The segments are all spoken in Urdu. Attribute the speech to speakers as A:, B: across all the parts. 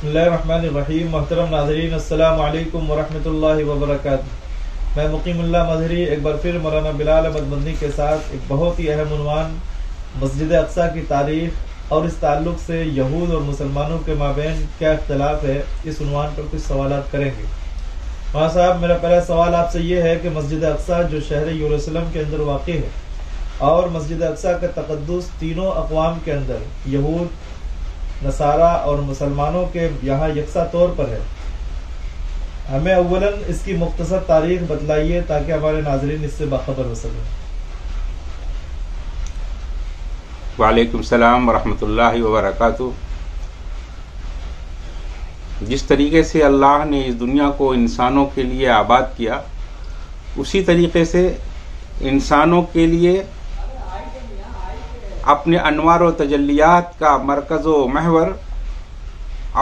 A: بسم اللہ الرحمن الرحیم. محترم ناظرین، السلام علیکم ورحمۃ اللہ وبرکاتہ. میں مقیم اللہ مظہری ایک بار پھر مولانا بلال احمد مدنی کے ساتھ ایک بہت ہی اہم عنوان مسجد اقصیٰ کی تاریخ اور اس تعلق سے یہود اور مسلمانوں کے مابین کیا اختلاف ہے، اس عنوان پر کچھ سوالات کریں گے. وہاں صاحب، میرا پہلا سوال آپ سے یہ ہے کہ مسجد اقصیٰ جو شہر یروشلم کے اندر واقع ہے اور مسجد اقصیٰ کا تقدس تینوں اقوام کے اندر یہود، نصارہ اور مسلمانوں کے یہاں یکساں طور پر ہے، ہمیں اولاً اس کی مختصر تاریخ بتلائیے تاکہ ہمارے ناظرین اس سے باخبر ہو سکیں.
B: وعلیکم السلام ورحمۃ اللہ وبرکاتہ. جس طریقے سے اللہ نے اس دنیا کو انسانوں کے لیے آباد کیا، اسی طریقے سے انسانوں کے لیے اپنے انوار و تجلیات کا مرکز و محور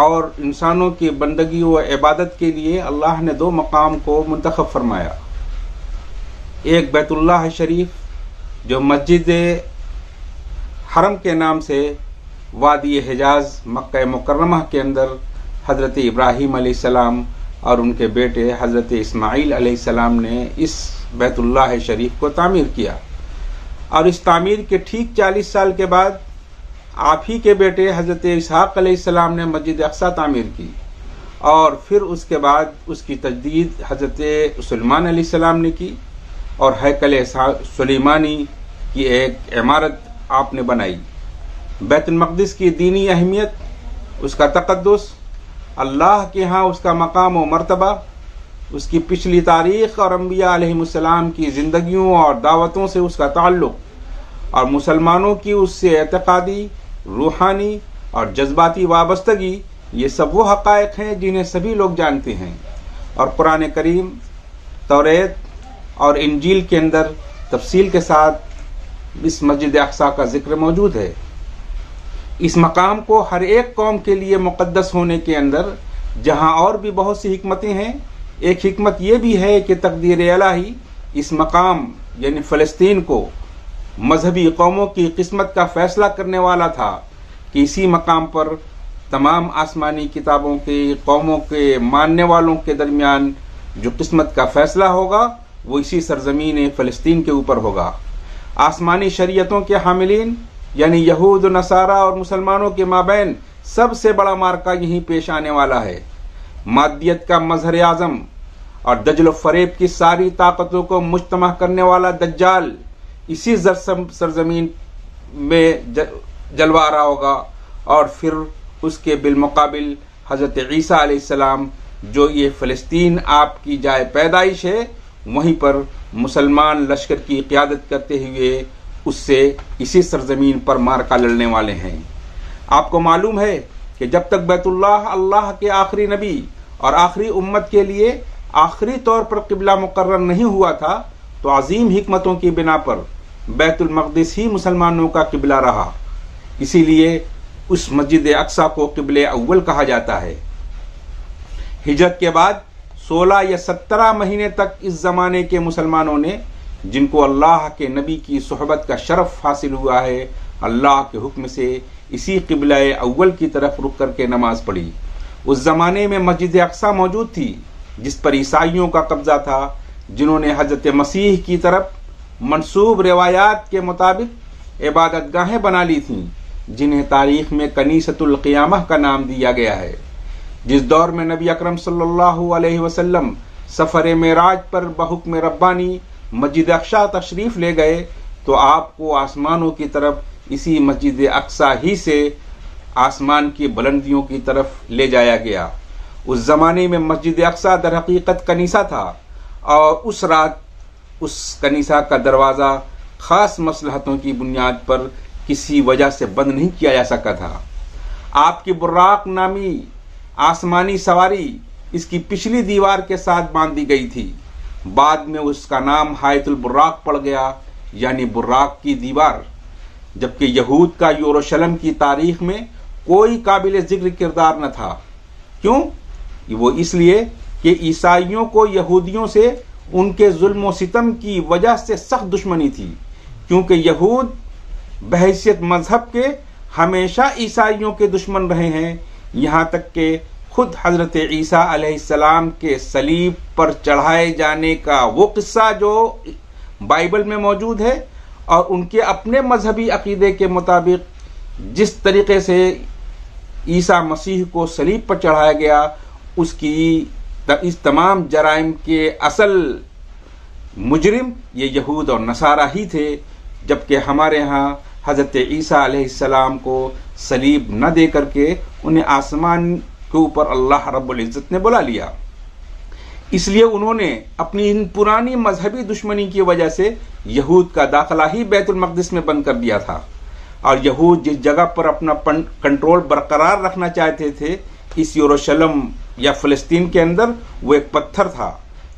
B: اور انسانوں کی بندگی و عبادت کے لیے اللہ نے دو مقام کو منتخب فرمایا. ایک بیت اللہ شریف جو مسجد حرم کے نام سے وادی حجاز مکہ مکرمہ کے اندر حضرت ابراہیم علیہ السلام اور ان کے بیٹے حضرت اسماعیل علیہ السلام نے اس بیت اللہ شریف کو تعمیر کیا، اور اس تعمیر کے ٹھیک 40 سال کے بعد آپ ہی کے بیٹے حضرت اسحاق علیہ السلام نے مسجد اقصیٰ تعمیر کی، اور پھر اس کے بعد اس کی تجدید حضرت سلیمان علیہ السلام نے کی، اور ہیکل سلیمانی کی ایک عمارت آپ نے بنائی. بیت المقدس کی دینی اہمیت، اس کا تقدس، اللہ کے ہاں اس کا مقام و مرتبہ، اس کی پچھلی تاریخ اور انبیاء علیہ السلام کی زندگیوں اور دعوتوں سے اس کا تعلق، اور مسلمانوں کی اس سے اعتقادی، روحانی اور جذباتی وابستگی، یہ سب وہ حقائق ہیں جنہیں سبھی لوگ جانتے ہیں. اور قرآن کریم، توریت اور انجیل کے اندر تفصیل کے ساتھ اس مسجد اقصیٰ کا ذکر موجود ہے. اس مقام کو ہر ایک قوم کے لیے مقدس ہونے کے اندر جہاں اور بھی بہت سی حکمتیں ہیں، ایک حکمت یہ بھی ہے کہ تقدیر الہی اس مقام یعنی فلسطین کو مذہبی قوموں کی قسمت کا فیصلہ کرنے والا تھا کہ اسی مقام پر تمام آسمانی کتابوں کے قوموں کے ماننے والوں کے درمیان جو قسمت کا فیصلہ ہوگا وہ اسی سرزمین فلسطین کے اوپر ہوگا. آسمانی شریعتوں کے حاملین یعنی یہود، نصارہ اور مسلمانوں کے مابین سب سے بڑا معرکہ یہیں پیش آنے والا ہے. مادیت کا مظہر اعظم اور دجل و فریب کی ساری طاقتوں کو مجتمع کرنے والا دجال اسی سرزمین میں جلوہ آرا ہوگا، اور پھر اس کے بالمقابل حضرت عیسیٰ علیہ السلام جو یہ فلسطین آپ کی جائے پیدائش ہے، وہیں پر مسلمان لشکر کی قیادت کرتے ہوئے اس سے اسی سرزمین پر معرکہ لڑنے والے ہیں. آپ کو معلوم ہے کہ جب تک بیت اللہ اللہ کے آخری نبی اور آخری امت کے لیے آخری طور پر قبلہ مقرر نہیں ہوا تھا تو عظیم حکمتوں کی بنا پر بیت المقدس ہی مسلمانوں کا قبلہ رہا. اسی لیے اس مسجد اقصیٰ کو قبلہ اول کہا جاتا ہے. ہجرت کے بعد 16 یا 17 مہینے تک اس زمانے کے مسلمانوں نے، جن کو اللہ کے نبی کی صحبت کا شرف حاصل ہوا ہے، اللہ کے حکم سے اسی قبلہ اول کی طرف رک کر کے نماز پڑھی. اس زمانے میں مسجد اقصیٰ موجود تھی جس پر عیسائیوں کا قبضہ تھا، جنہوں نے حضرت مسیح کی طرف منسوب روایات کے مطابق عبادت گاہیں بنا لی تھیں، جنہیں تاریخ میں کنیسۃ القیامہ کا نام دیا گیا ہے. جس دور میں نبی اکرم صلی اللہ علیہ وسلم سفر معراج پر بحکم ربانی مسجد اقصیٰ تشریف لے گئے تو آپ کو آسمانوں کی طرف اسی مسجد اقصیٰ ہی سے آسمان کی بلندیوں کی طرف لے جایا گیا. اس زمانے میں مسجد اقصیٰ در حقیقت کنیسہ تھا، اور اس رات اس کنیسہ کا دروازہ خاص مصلحتوں کی بنیاد پر کسی وجہ سے بند نہیں کیا جا سکا تھا. آپ کی براق نامی آسمانی سواری اس کی پچھلی دیوار کے ساتھ باندھ دی گئی تھی. بعد میں اس کا نام حائط البراق پڑ گیا، یعنی براق کی دیوار. جبکہ یہود کا یروشلم کی تاریخ میں کوئی قابل ذکر کردار نہ تھا. کیوں؟ وہ اس لیے کہ عیسائیوں کو یہودیوں سے ان کے ظلم و ستم کی وجہ سے سخت دشمنی تھی، کیونکہ یہود بحیثیت مذہب کے ہمیشہ عیسائیوں کے دشمن رہے ہیں، یہاں تک کہ خود حضرت عیسیٰ علیہ السلام کے صلیب پر چڑھائے جانے کا وہ قصہ جو بائبل میں موجود ہے اور ان کے اپنے مذہبی عقیدے کے مطابق جس طریقے سے عیسیٰ مسیح کو صلیب پر چڑھایا گیا، اس تمام جرائم کے اصل مجرم یہ یہود اور نصارہ ہی تھے، جبکہ ہمارے ہاں حضرت عیسیٰ علیہ السلام کو صلیب نہ دے کر کے انہیں آسمان کے اوپر اللہ رب العزت نے بلا لیا۔ اس لیے انہوں نے اپنی ان پرانی مذہبی دشمنی کی وجہ سے یہود کا داخلہ ہی بیت المقدس میں بند کر دیا تھا، اور یہود جس جگہ پر اپنا کنٹرول برقرار رکھنا چاہتے تھے اس یروشلم یا فلسطین کے اندر، وہ ایک پتھر تھا۔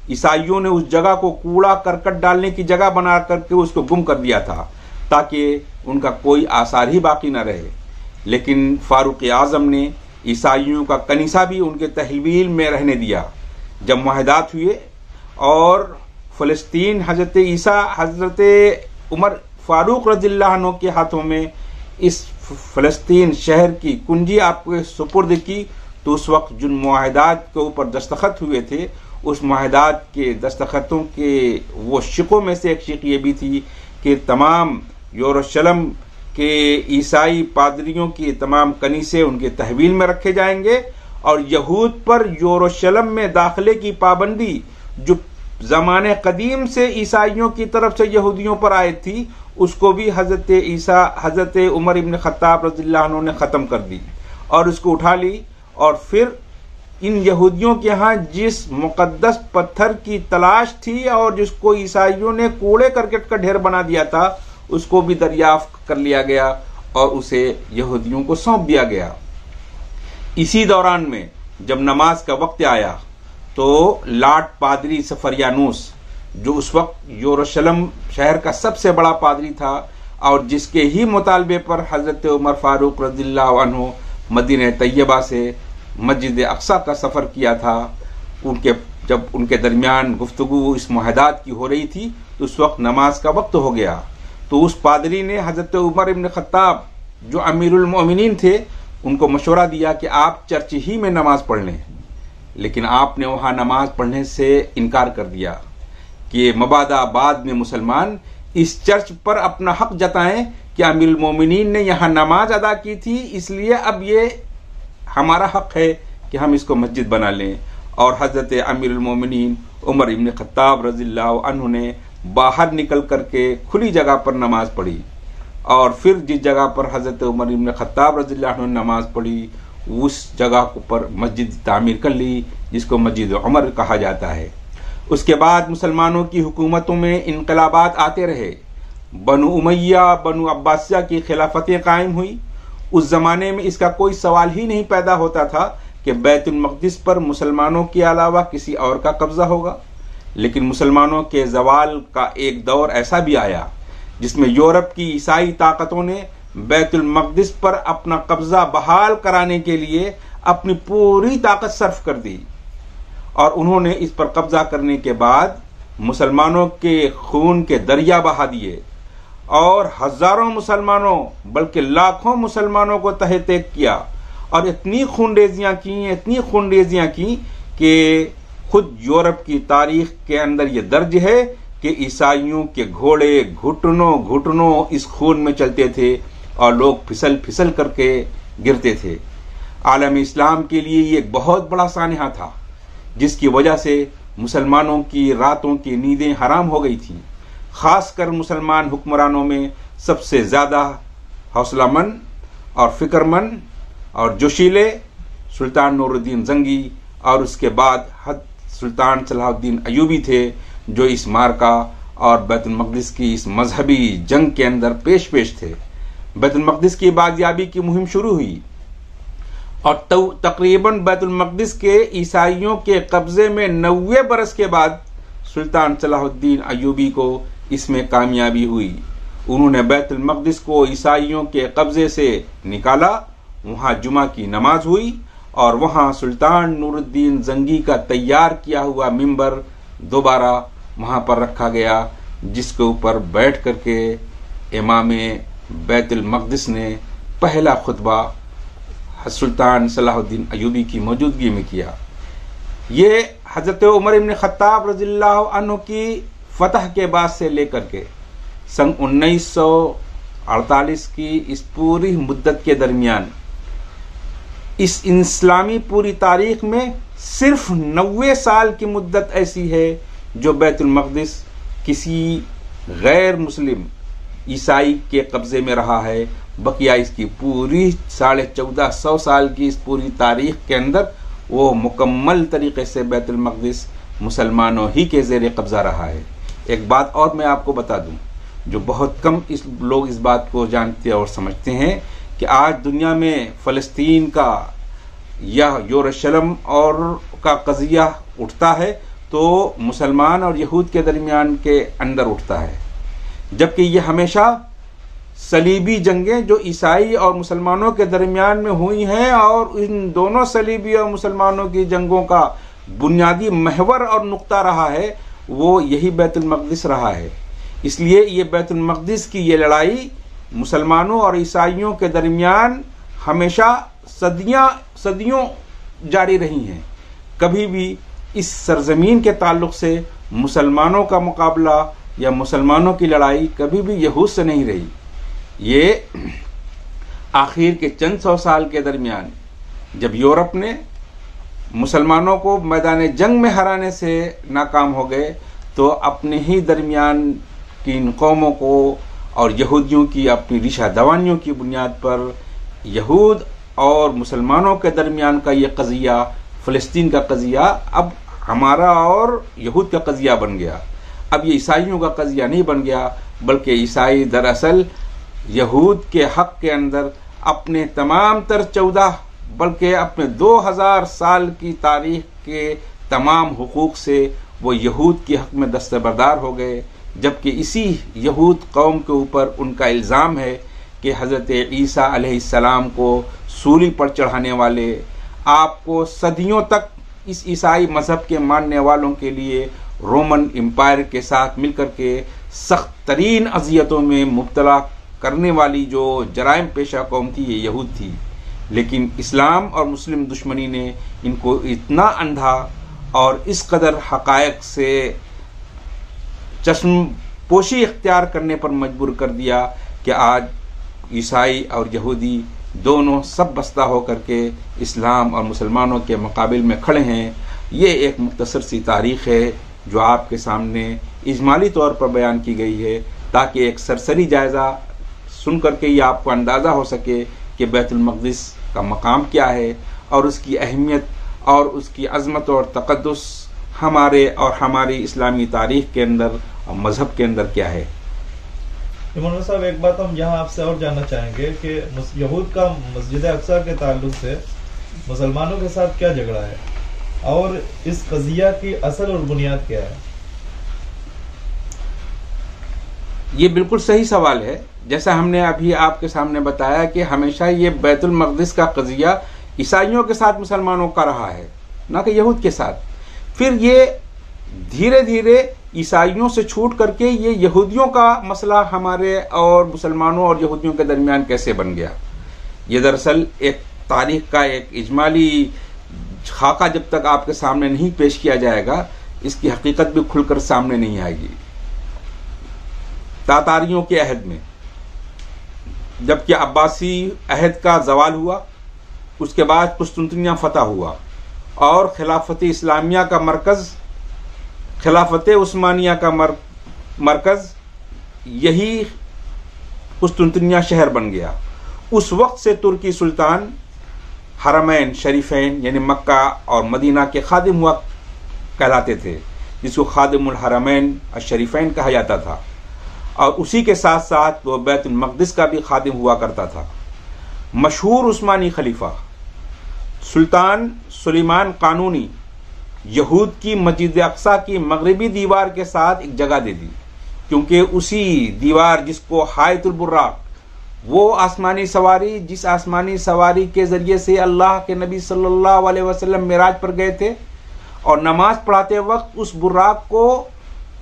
B: عیسائیوں نے اس جگہ کو کوڑا کرکٹ ڈالنے کی جگہ بنا کر کے اس کو گم کر دیا تھا تاکہ ان کا کوئی آثار ہی باقی نہ رہے۔ لیکن فاروق اعظم نے عیسائیوں کا کنیسہ بھی ان کے تحویل میں رہنے دیا۔ جب معاہدات ہوئے اور فلسطین حضرت عمر فاروق رضی اللہ عنہ کے ہاتھوں میں اس فلسطین شہر کی کنجی آپ کو سپرد کی، تو اس وقت جن معاہدات کے اوپر دستخط ہوئے تھے اس معاہدات کے دستخطوں کے وہ شقوں میں سے ایک شق یہ بھی تھی کہ تمام یروشلم کے عیسائی پادریوں کی تمام کنیسے ان کے تحویل میں رکھے جائیں گے، اور یہود پر یروشلم میں داخلے کی پابندی جو زمانے قدیم سے عیسائیوں کی طرف سے یہودیوں پر عائد تھی اس کو بھی حضرت عمر ابن خطاب رضی اللہ عنہ نے ختم کر دی اور اس کو اٹھا لی، اور پھر ان یہودیوں کے ہاں جس مقدس پتھر کی تلاش تھی اور جس کو عیسائیوں نے کوڑے کرکٹ کا ڈھیر بنا دیا تھا اس کو بھی دریافت کر لیا گیا اور اسے یہودیوں کو سونپ دیا گیا۔ اسی دوران میں جب نماز کا وقت آیا تو لاٹ پادری سفریانوس جو اس وقت یروشلم شہر کا سب سے بڑا پادری تھا اور جس کے ہی مطالبے پر حضرت عمر فاروق رضی اللہ عنہ مدینہ طیبہ سے مسجد اقصی کا سفر کیا تھا، جب ان کے درمیان گفتگو اس معاہدات کی ہو رہی تھی تو اس وقت نماز کا وقت ہو گیا، تو اس پادری نے حضرت عمر ابن خطاب جو امیر المومنین تھے ان کو مشورہ دیا کہ آپ چرچ ہی میں نماز پڑھ لیں، لیکن آپ نے وہاں نماز پڑھنے سے انکار کر دیا کہ مبادا بعد میں مسلمان اس چرچ پر اپنا حق جتائیں کہ امیر المومنین نے یہاں نماز ادا کی تھی، اس لیے اب یہ ہمارا حق ہے کہ ہم اس کو مسجد بنا لیں۔ اور حضرت امیر المومنین عمر ابن خطاب رضی اللہ عنہ نے باہر نکل کر کے کھلی جگہ پر نماز پڑھی، اور پھر جس جگہ پر حضرت عمر ابن خطاب رضی اللہ عنہ نے نماز پڑھی اس جگہ پر مسجد تعمیر کر لی جس کو مسجد عمر کہا جاتا ہے۔ اس کے بعد مسلمانوں کی حکومتوں میں انقلابات آتے رہے، بنو امیہ بنو عباسیہ کی خلافتیں قائم ہوئی۔ اس زمانے میں اس کا کوئی سوال ہی نہیں پیدا ہوتا تھا کہ بیت المقدس پر مسلمانوں کے علاوہ کسی اور کا قبضہ ہوگا، لیکن مسلمانوں کے زوال کا ایک دور ایسا بھی آیا جس میں یورپ کی عیسائی طاقتوں نے بیت المقدس پر اپنا قبضہ بحال کرانے کے لیے اپنی پوری طاقت صرف کر دی، اور انہوں نے اس پر قبضہ کرنے کے بعد مسلمانوں کے خون کے دریا بہا دیے اور ہزاروں مسلمانوں بلکہ لاکھوں مسلمانوں کو تہہ تیگ کیا، اور اتنی خونریزیاں کی کہ خود یورپ کی تاریخ کے اندر یہ درج ہے کہ عیسائیوں کے گھوڑے گھٹنوں اس خون میں چلتے تھے اور لوگ پھسل کر کے گرتے تھے۔ عالم اسلام کے لیے یہ ایک بہت بڑا سانحہ تھا جس کی وجہ سے مسلمانوں کی راتوں کی نیندیں حرام ہو گئی تھیں۔ خاص کر مسلمان حکمرانوں میں سب سے زیادہ حوصلہ مند اور فکر مند اور جوشیلے سلطان نور الدین زنگی اور اس کے بعد سلطان صلاح الدین ایوبی تھے جو اس مارکا اور بیت المقدس کی اس مذہبی جنگ کے اندر پیش تھے۔ بیت المقدس کی بازیابی کی مہم شروع ہوئی اور تقریباً بیت المقدس کے عیسائیوں کے قبضے میں 90 برس کے بعد سلطان صلاح الدین ایوبی کو اس میں کامیابی ہوئی۔ انہوں نے بیت المقدس کو عیسائیوں کے قبضے سے نکالا، وہاں جمعہ کی نماز ہوئی اور وہاں سلطان نور الدین زنگی کا تیار کیا ہوا ممبر دوبارہ وہاں پر رکھا گیا جس کے اوپر بیٹھ کر کے امام بیت المقدس نے پہلا خطبہ سلطان صلاح الدین ایوبی کی موجودگی میں کیا. یہ حضرت عمر ابن خطاب رضی اللہ عنہ کی فتح کے بعد سے لے کر کے سن 1948 کی اس پوری مدت کے درمیان اس اسلامی پوری تاریخ میں صرف 90 سال کی مدت ایسی ہے جو بیت المقدس کسی غیر مسلم عیسائی کے قبضے میں رہا ہے. بقیہ اس کی پوری 1450 سال کی اس پوری تاریخ کے اندر وہ مکمل طریقے سے بیت المقدس مسلمانوں ہی کے زیر قبضہ رہا ہے. ایک بات اور میں آپ کو بتا دوں جو بہت کم لوگ اس بات کو جانتے اور سمجھتے ہیں کہ آج دنیا میں فلسطین کا یا یروشلم اور کا قضیہ اٹھتا ہے تو مسلمان اور یہود کے درمیان کے اندر اٹھتا ہے، جبکہ یہ ہمیشہ صلیبی جنگیں جو عیسائی اور مسلمانوں کے درمیان میں ہوئی ہیں، اور ان دونوں صلیبی اور مسلمانوں کی جنگوں کا بنیادی محور اور نقطہ رہا ہے وہ یہی بیت المقدس رہا ہے. اس لیے یہ بیت المقدس کی یہ لڑائی مسلمانوں اور عیسائیوں کے درمیان ہمیشہ صدیوں جاری رہی ہیں. کبھی بھی اس سرزمین کے تعلق سے مسلمانوں کا مقابلہ یا مسلمانوں کی لڑائی کبھی بھی یہود سے نہیں رہی. یہ آخر کے چند سو سال کے درمیان جب یورپ نے مسلمانوں کو میدان جنگ میں ہرانے سے ناکام ہو گئے تو اپنے ہی درمیان کی ان قوموں کو اور یہودیوں کی اپنی ریشہ دوانیوں کی بنیاد پر یہود اور مسلمانوں کے درمیان کا یہ قضیہ، فلسطین کا قضیہ، اب ہمارا اور یہود کا قضیہ بن گیا. اب یہ عیسائیوں کا قضیہ نہیں بن گیا، بلکہ عیسائی دراصل یہود کے حق کے اندر اپنے تمام تر 14 بلکہ اپنے 2000 سال کی تاریخ کے تمام حقوق سے وہ یہود کے حق میں دستبردار ہو گئے. جبکہ اسی یہود قوم کے اوپر ان کا الزام ہے کہ حضرت عیسیٰ علیہ السلام کو سولی پر چڑھانے والے آپ کو صدیوں تک اس عیسائی مذہب کے ماننے والوں کے لیے رومن امپائر کے ساتھ مل کر کے سخت ترین اذیتوں میں مبتلا کرنے والی جو جرائم پیشہ قوم تھی یہ یہود تھی. لیکن اسلام اور مسلم دشمنی نے ان کو اتنا اندھا اور اس قدر حقائق سے چشم پوشی اختیار کرنے پر مجبور کر دیا کہ آج عیسائی اور یہودی دونوں سب بستہ ہو کر کے اسلام اور مسلمانوں کے مقابل میں کھڑے ہیں. یہ ایک مختصر سی تاریخ ہے جو آپ کے سامنے اجمالی طور پر بیان کی گئی ہے تاکہ ایک سرسری جائزہ سن کر کے یہ آپ کو اندازہ ہو سکے کہ بیت المقدس کا مقام کیا ہے اور اس کی اہمیت اور اس کی عظمت اور تقدس ہمارے اور ہماری اسلامی تاریخ کے اندر اور مذہب کے اندر کیا ہے.
A: مولانا صاحب ایک بات ہم یہاں آپ سے اور جاننا چاہیں گے کہ یہود کا مسجد اقصیٰ کے تعلق سے مسلمانوں کے ساتھ کیا جھگڑا ہے اور اس قضیہ کی اصل اور بنیاد کیا ہے؟
B: یہ بالکل صحیح سوال ہے. جیسا ہم نے ابھی آپ کے سامنے بتایا کہ ہمیشہ یہ بیت المقدس کا قضیہ عیسائیوں کے ساتھ مسلمانوں کا رہا ہے نہ کہ یہود کے ساتھ. پھر یہ دھیرے دھیرے عیسائیوں سے چھوٹ کر کے یہ یہودیوں کا مسئلہ ہمارے اور مسلمانوں اور یہودیوں کے درمیان کیسے بن گیا. یہ دراصل ایک تاریخ کا ایک اجمالی خاکہ جب تک آپ کے سامنے نہیں پیش کیا جائے گا اس کی حقیقت بھی کھل کر سامنے نہیں آئے گی. تاتاریوں کے عہد میں جبکہ عباسی عہد کا زوال ہوا، اس کے بعد قسطنطنیہ فتح ہوا اور خلافت اسلامیہ کا مرکز، خلافت عثمانیہ کا مرکز یہی قسطنطنیہ شہر بن گیا. اس وقت سے ترکی سلطان حرمین شریفین یعنی مکہ اور مدینہ کے خادم ہوا کہلاتے تھے، جس کو خادم الحرمین الشریفین کہا جاتا تھا، اور اسی کے ساتھ ساتھ وہ بیت المقدس کا بھی خادم ہوا کرتا تھا. مشہور عثمانی خلیفہ سلطان سلیمان قانونی یہود کی مسجد اقصیٰ کی مغربی دیوار کے ساتھ ایک جگہ دے دی، کیونکہ اسی دیوار جس کو حائط البراق، وہ آسمانی سواری جس آسمانی سواری کے ذریعے سے اللہ کے نبی صلی اللہ علیہ وسلم معراج پر گئے تھے، اور نماز پڑھاتے وقت اس براق کو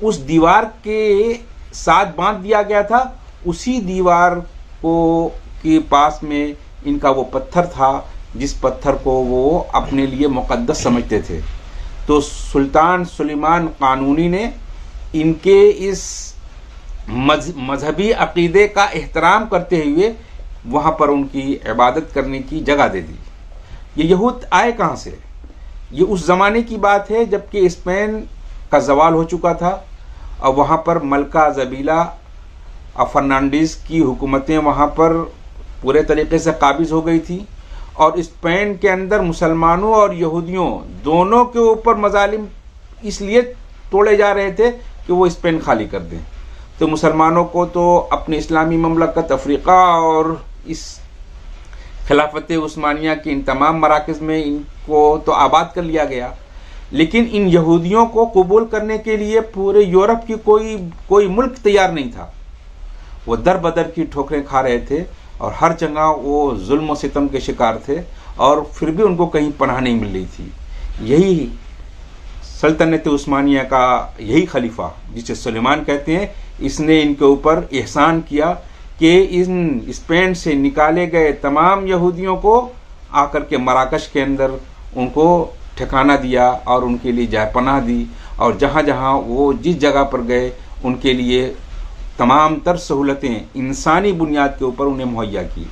B: اس دیوار کے ساتھ باندھ دیا گیا تھا، اسی دیوار کو کے پاس میں ان کا وہ پتھر تھا جس پتھر کو وہ اپنے لیے مقدس سمجھتے تھے. تو سلطان سلیمان قانونی نے ان کے اس مذہبی عقیدے کا احترام کرتے ہوئے وہاں پر ان کی عبادت کرنے کی جگہ دے دی. یہ یہود آئے کہاں سے؟ یہ اس زمانے کی بات ہے جبکہ اسپین کا زوال ہو چکا تھا اور وہاں پر ملکہ زبیلا فرنانڈیز کی حکومتیں وہاں پر پورے طریقے سے قابض ہو گئی تھی اور اسپین کے اندر مسلمانوں اور یہودیوں دونوں کے اوپر مظالم اس لیے توڑے جا رہے تھے کہ وہ اسپین خالی کر دیں. تو مسلمانوں کو تو اپنے اسلامی مملکت افریقہ اور اس خلافت عثمانیہ کے ان تمام مراکز میں ان کو تو آباد کر لیا گیا، لیکن ان یہودیوں کو قبول کرنے کے لیے پورے یورپ کی کوئی ملک تیار نہیں تھا. وہ در بدر کی ٹھوکریں کھا رہے تھے اور ہر جگہ وہ ظلم و ستم کے شکار تھے اور پھر بھی ان کو کہیں پناہ نہیں مل رہی تھی. یہی سلطنت عثمانیہ کا یہی خلیفہ جسے سلیمان کہتے ہیں، اس نے ان کے اوپر احسان کیا کہ ان اسپین سے نکالے گئے تمام یہودیوں کو آ کر کے مراکش کے اندر ان کو ٹھکانہ دیا اور ان کے لیے جائے پناہ دی، اور جہاں جہاں وہ جس جگہ پر گئے ان کے لیے تمام تر سہولتیں انسانی بنیاد کے اوپر انہیں مہیا کی.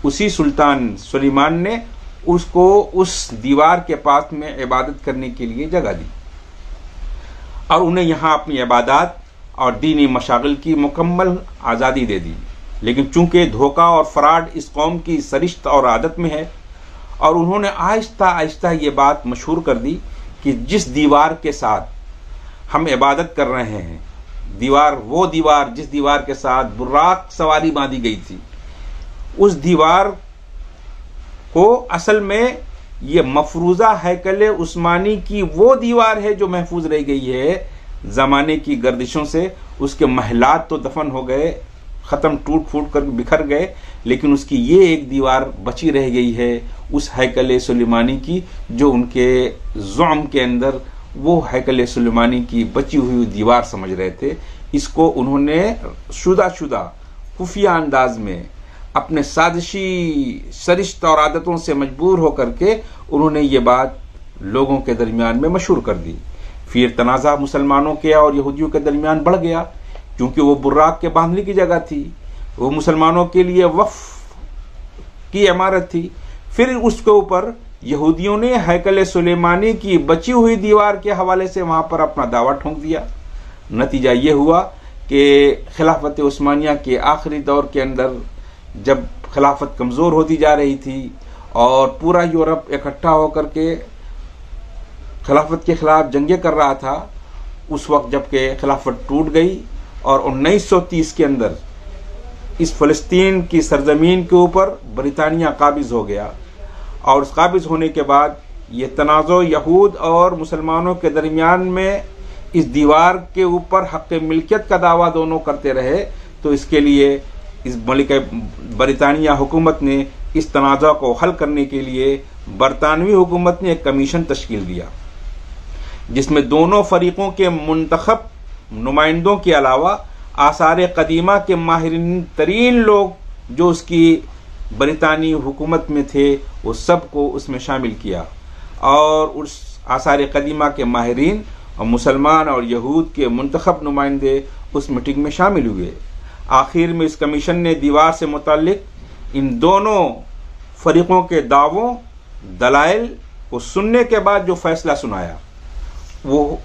B: اسی سلطان سلیمان نے اس کو اس دیوار کے پاس میں عبادت کرنے کے لیے جگہ دی اور انہیں یہاں اپنی عبادات اور دینی مشاغل کی مکمل آزادی دے دی. لیکن چونکہ دھوکہ اور فراڈ اس قوم کی سرشت اور عادت میں ہے، اور انہوں نے آہستہ آہستہ یہ بات مشہور کر دی کہ جس دیوار کے ساتھ ہم عبادت کر رہے ہیں، وہ دیوار جس دیوار کے ساتھ براق سواری باندھی گئی تھی، اس دیوار کو اصل میں یہ مفروضہ ہیکل عثمانی کی وہ دیوار ہے جو محفوظ رہ گئی ہے زمانے کی گردشوں سے. اس کے محلات تو دفن ہو گئے، ختم، ٹوٹ پھوٹ کر بکھر گئے، لیکن اس کی یہ ایک دیوار بچی رہ گئی ہے اس ہیکل سلیمانی کی، جو ان کے زعم کے اندر وہ ہیکل سلیمانی کی بچی ہوئی دیوار سمجھ رہے تھے. اس کو انہوں نے شدہ خفیہ انداز میں اپنے سازشی سرشت اور عادتوں سے مجبور ہو کر کے انہوں نے یہ بات لوگوں کے درمیان میں مشہور کر دی. پھر تنازع مسلمانوں کے اور یہودیوں کے درمیان بڑھ گیا، کیونکہ وہ براق کے باندھنے کی جگہ تھی، وہ مسلمانوں کے لیے وقف کی عمارت تھی. پھر اس کے اوپر یہودیوں نے ہیکل سلیمانی کی بچی ہوئی دیوار کے حوالے سے وہاں پر اپنا دعویٰ ٹھونک دیا. نتیجہ یہ ہوا کہ خلافت عثمانیہ کے آخری دور کے اندر جب خلافت کمزور ہوتی جا رہی تھی اور پورا یورپ اکٹھا ہو کر کے خلافت کے خلاف جنگیں کر رہا تھا، اس وقت جب کہ خلافت ٹوٹ گئی اور 1930 کے اندر اس فلسطین کی سرزمین کے اوپر برطانیہ قابض ہو گیا، اور اس قابض ہونے کے بعد یہ تنازع یہود اور مسلمانوں کے درمیان میں اس دیوار کے اوپر حق ملکیت کا دعویٰ دونوں کرتے رہے. تو اس کے لیے اس ملکہ برطانیہ حکومت نے اس تنازع کو حل کرنے کے لیے برطانوی حکومت نے ایک کمیشن تشکیل دیا، جس میں دونوں فریقوں کے منتخب نمائندوں کے علاوہ آثار قدیمہ کے ماہرین ترین لوگ جو اس کی برطانوی حکومت میں تھے وہ سب کو اس میں شامل کیا، اور اس آثار قدیمہ کے ماہرین اور مسلمان اور یہود کے منتخب نمائندے اس میٹنگ میں شامل ہوئے. آخر میں اس کمیشن نے دیوار سے متعلق ان دونوں فریقوں کے دعووں دلائل کو سننے کے بعد جو فیصلہ سنایا، وہ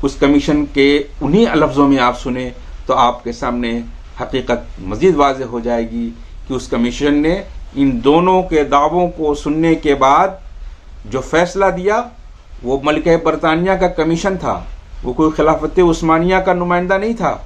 B: اس کمیشن کے انہی لفظوں میں آپ سنیں تو آپ کے سامنے حقیقت مزید واضح ہو جائے گی کہ اس کمیشن نے ان دونوں کے دعووں کو سننے کے بعد جو فیصلہ دیا وہ ملکہ برطانیہ کا کمیشن تھا. وہ کوئی خلافت عثمانیہ کا نمائندہ نہیں تھا،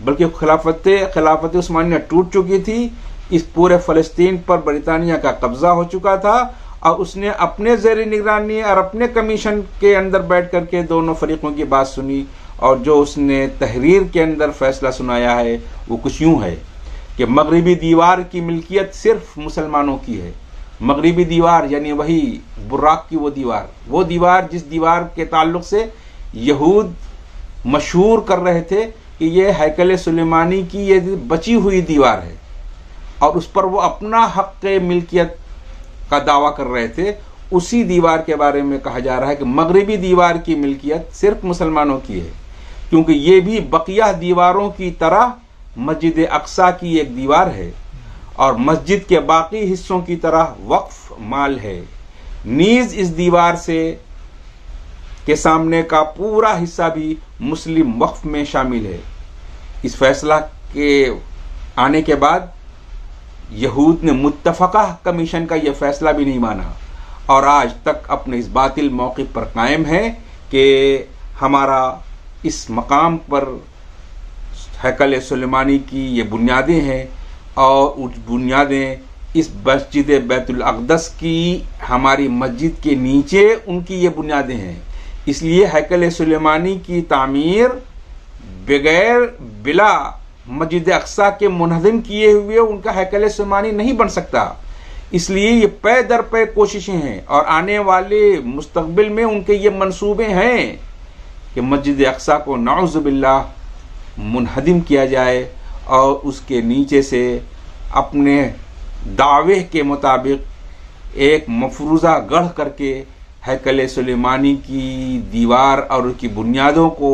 B: بلکہ خلافت عثمانیہ ٹوٹ چکی تھی، اس پورے فلسطین پر برطانیہ کا قبضہ ہو چکا تھا، اور اس نے اپنے زیر نگرانی اور اپنے کمیشن کے اندر بیٹھ کر کے دونوں فریقوں کی بات سنی، اور جو اس نے تحریر کے اندر فیصلہ سنایا ہے وہ کچھ یوں ہے کہ مغربی دیوار کی ملکیت صرف مسلمانوں کی ہے. مغربی دیوار یعنی وہی براق کی وہ دیوار جس دیوار کے تعلق سے یہود مشہور کر رہے تھے کہ یہ ہیکل سلیمانی کی یہ بچی ہوئی دیوار ہے، اور اس پر وہ اپنا حق ملکیت کا دعویٰ کر رہے تھے، اسی دیوار کے بارے میں کہا جا رہا ہے کہ مغربی دیوار کی ملکیت صرف مسلمانوں کی ہے، کیونکہ یہ بھی بقیہ دیواروں کی طرح مسجد اقصی کی ایک دیوار ہے اور مسجد کے باقی حصوں کی طرح وقف مال ہے۔ نیز اس دیوار سے کے سامنے کا پورا حصہ بھی مسلم وقف میں شامل ہے۔ اس فیصلہ کے آنے کے بعد یہود نے متفقہ کمیشن کا یہ فیصلہ بھی نہیں مانا اور آج تک اپنے اس باطل موقف پر قائم ہے کہ ہمارا اس مقام پر ہیکل سلیمانی کی یہ بنیادیں ہیں اور اس بنیادیں اس مسجد بیت الاقدس کی ہماری مسجد کے نیچے ان کی یہ بنیادیں ہیں، اس لیے ہیکل سلیمانی کی تعمیر بلا مسجد اقصی کے منہدم کیے ہوئے ان کا ہیکل سلیمانی نہیں بن سکتا۔ اس لیے یہ پے در پے کوششیں ہیں اور آنے والے مستقبل میں ان کے یہ منصوبے ہیں کہ مسجد اقصی کو نعوذ باللہ منہدم کیا جائے اور اس کے نیچے سے اپنے دعوے کے مطابق ایک مفروضہ گڑھ کر کے ہیکل سلیمانی کی دیوار اور اس کی بنیادوں کو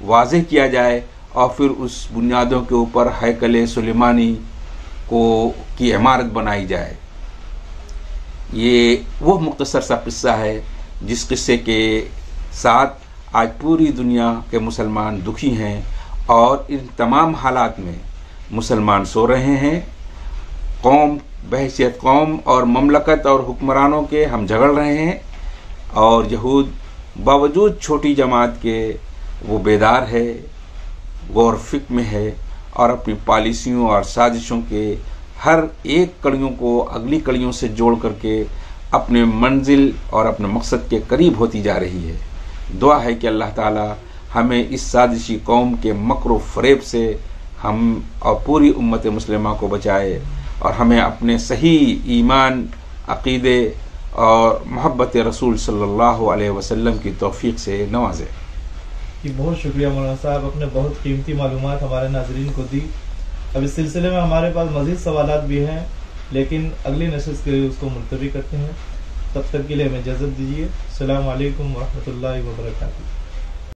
B: واضح کیا جائے اور پھر اس بنیادوں کے اوپر ہیکل سلیمانی کی عمارت بنائی جائے۔ یہ وہ مختصر سا قصہ ہے جس قصے کے ساتھ آج پوری دنیا کے مسلمان دکھی ہیں اور ان تمام حالات میں مسلمان سو رہے ہیں۔ قوم بحیثیت قوم اور مملکت اور حکمرانوں کے ہم جھگڑ رہے ہیں اور یہود باوجود چھوٹی جماعت کے وہ بیدار ہے، غور فکر میں ہے اور اپنی پالیسیوں اور سازشوں کے ہر ایک کڑیوں کو اگلی کڑیوں سے جوڑ کر کے اپنے منزل اور اپنے مقصد کے قریب ہوتی جا رہی ہے۔ دعا ہے کہ اللہ تعالی ہمیں اس سازشی قوم کے مکر و فریب سے ہم اور پوری امت مسلمہ کو بچائے اور ہمیں اپنے صحیح ایمان، عقیدے اور محبت رسول صلی اللہ علیہ وسلم کی توفیق سے نوازے۔
A: بہت شکریہ مولانا صاحب، اپنے بہت قیمتی معلومات ہمارے ناظرین کو دی۔ اب اس سلسلے میں ہمارے پاس مزید سوالات بھی ہیں لیکن اگلی نشست کے لیے اس کو ملتوی کرتے ہیں۔ تب تک کے لیے ہمیں اجازت دیجیے۔ السلام علیکم ورحمۃ اللہ وبرکاتہ۔